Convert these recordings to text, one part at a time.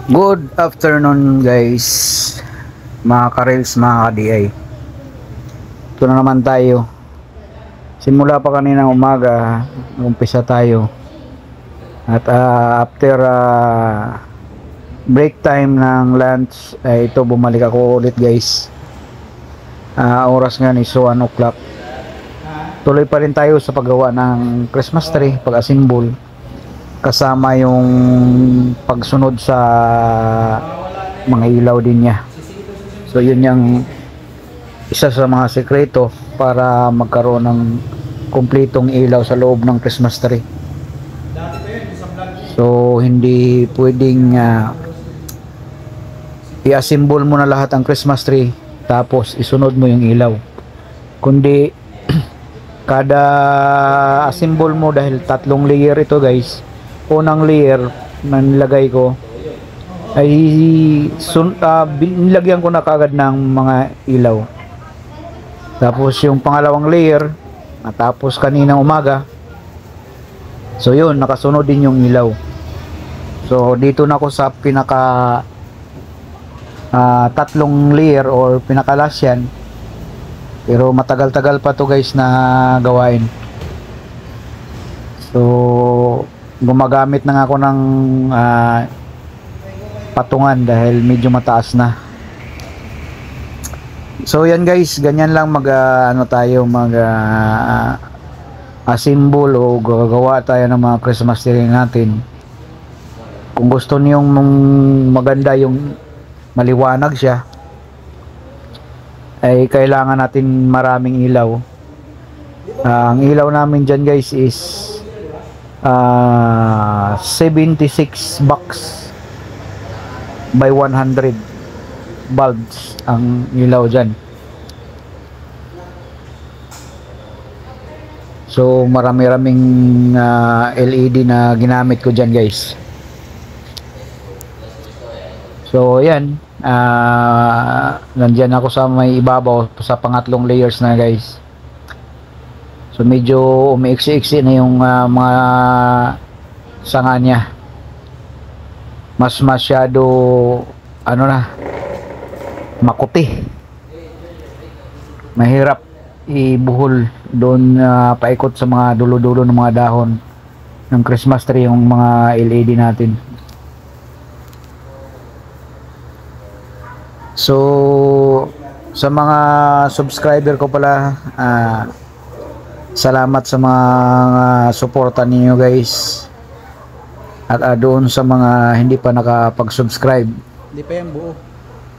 Good afternoon guys, mga ka-reels, mga ka-DI. Ito na naman tayo. Simula pa kaninang umaga, umpisa tayo. At after break time ng lunch, ito bumalik ako ulit guys. Oras nga is 1 o'clock. Tuloy pa rin tayo sa paggawa ng Christmas tree, pag-assemble. Kasama yung pagsunod sa mga ilaw din niya. So yun yung isa sa mga sekreto para magkaroon ng kumpletong ilaw sa loob ng Christmas tree. So hindi pwedeng i-assemble mo na lahat ang Christmas tree tapos isunod mo yung ilaw, kundi kada assemble mo, dahil 3 layer ito guys. Unang layer na nilagay ko ay nilagyan ko na kagad ng mga ilaw. Tapos yung pangalawang layer natapos kaninang umaga. So yun, nakasunod din yung ilaw. So dito na ako sa pinaka 3 layer or pinakalas yan. Pero matagal-tagal pa to guys na gawain. So gumagamit na nga ako ng patungan dahil medyo mataas na. So yan guys, ganyan lang assemble o gagawa tayo ng mga Christmas tree natin. Kung gusto niyong maganda, yung maliwanag siya, ay kailangan natin maraming ilaw. Ang ilaw namin dyan guys is 76 bucks by 100 bulbs ang ilaw dyan. So marami-raming LED na ginamit ko dyan guys. So yan, nandyan ako sa may ibabaw sa pangatlong layers na guys. So medyo umiiksi-iksi na yung mga sanga niya. Mas masyado makuti. Mahirap ibuhol doon paikot sa mga dulo-dulo ng mga dahon ng Christmas tree yung mga LED natin. So sa mga subscriber ko pala, salamat sa mga suporta ninyo guys. At doon sa mga hindi pa nakapag-subscribe, Hindi pa yan buo.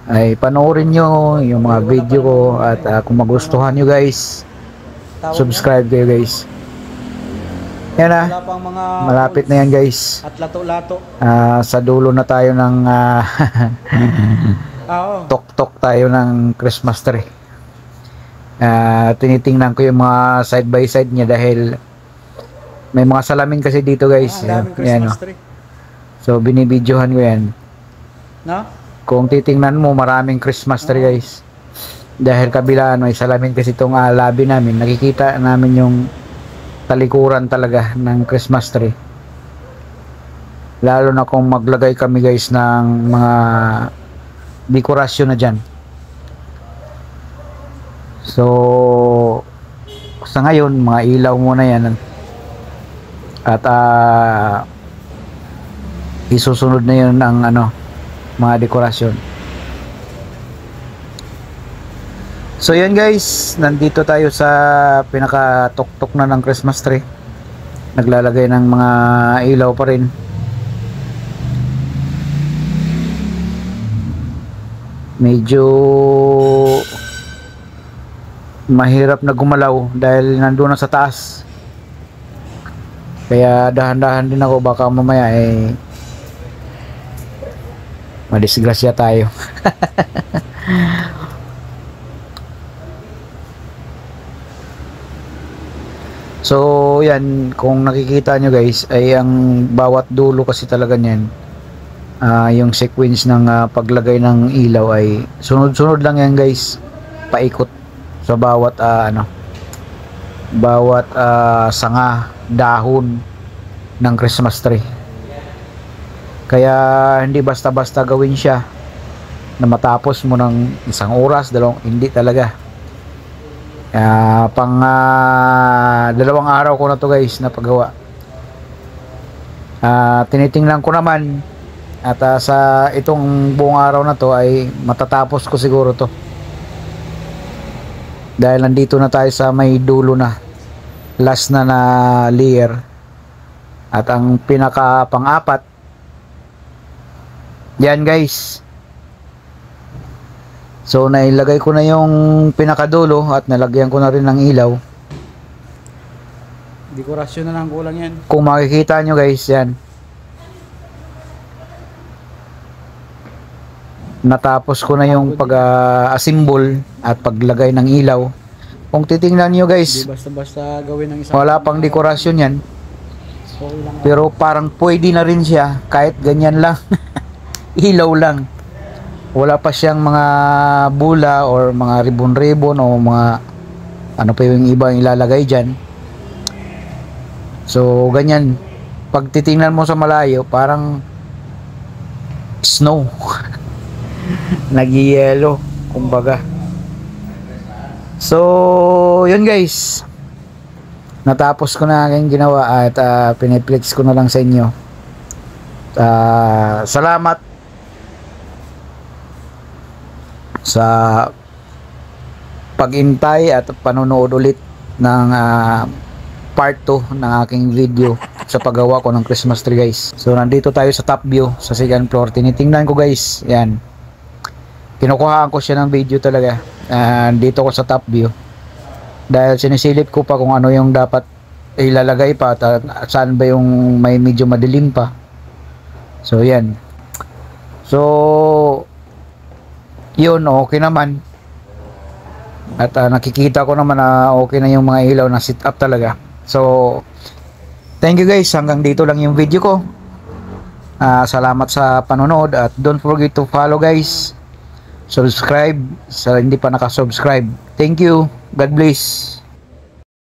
ay panoorin nyo yung mga video ko. At kung magustuhan nyo guys, subscribe kayo guys. Yan na, Wala pang mga malapit na yan guys. at lato-lato. Sa dulo na tayo ng Oo. tok-tok tayo ng Christmas tree. Tinitingnan ko yung mga side by side niya dahil may mga salamin kasi dito guys. Daming Yan, Christmas tree. so binibidyohan ko yan. No? Kung titingnan mo, maraming Christmas tree guys. Dahil kabilaan may salamin kasi itong labi namin. Nakikita namin yung talikuran talaga ng Christmas tree. Lalo na kung maglagay kami guys ng mga dekorasyon na dyan. So sa ngayon, mga ilaw muna yan. At isusunod na yun ang mga dekorasyon. So yun guys, nandito tayo sa pinaka-tuktok na ng Christmas tree. Naglalagay ng mga ilaw pa rin. Medyo mahirap na gumalaw dahil nandun na sa taas. Kaya dahan-dahan din ako, baka mamaya madisgrasya tayo. So yan, kung nakikita nyo guys, ay ang bawat dulo kasi talaga niyan, yung sequence ng paglagay ng ilaw ay sunod-sunod lang yan guys, paikot sa bawat sanga, dahon ng Christmas tree. Kaya hindi basta-basta gawin siya na matapos mo ng 1 oras, hindi talaga. Pang 2 araw ko na to guys na paggawa. Tinitingnan ko naman at sa itong buong araw na to ay matatapos ko siguro to. Dahil nandito na tayo sa may dulo na, last na layer. At ang pinaka pang-apat, yan guys. So nailagay ko na yung pinakadulo at nalagyan ko na rin ng ilaw. Dekorasyon na lang kulang yan. Kung makikita nyo guys, yan. Natapos ko na yung pag-assemble at paglagay ng ilaw. Kung titingnan nyo guys, Hindi basta-basta gawin ng isang wala pang dekorasyon yan. okay lang. Pero parang pwede na rin siya kahit ganyan lang. Ilaw lang. Wala pa siyang mga bula or mga ribbon-ribbon o mga ano pa yung iba yung ilalagay dyan. So ganyan. Pag titingnan mo sa malayo, parang snow. Nag-yellow, kumbaga. So yun guys, natapos ko na aking ginawa at piniplex ko na lang sa inyo. Salamat sa pag-intay at panonood ulit ng part 2 ng aking video sa paggawa ko ng Christmas tree guys. So nandito tayo sa top view sa second floor. Tinitingnan ko guys, yan. Kinukuhaan ko siya ng video talaga. Dito ko sa top view. Dahil sinisilip ko pa kung ano yung dapat ilalagay pa at saan ba yung may medyo madilim pa. So yan. So yun, okay naman. At nakikita ko naman na okay na yung mga ilaw na sit up talaga. So thank you guys, hanggang dito lang yung video ko. Salamat sa panonood at don't forget to follow guys. Subscribe sa hindi pa nakasubscribe. Thank you. God bless.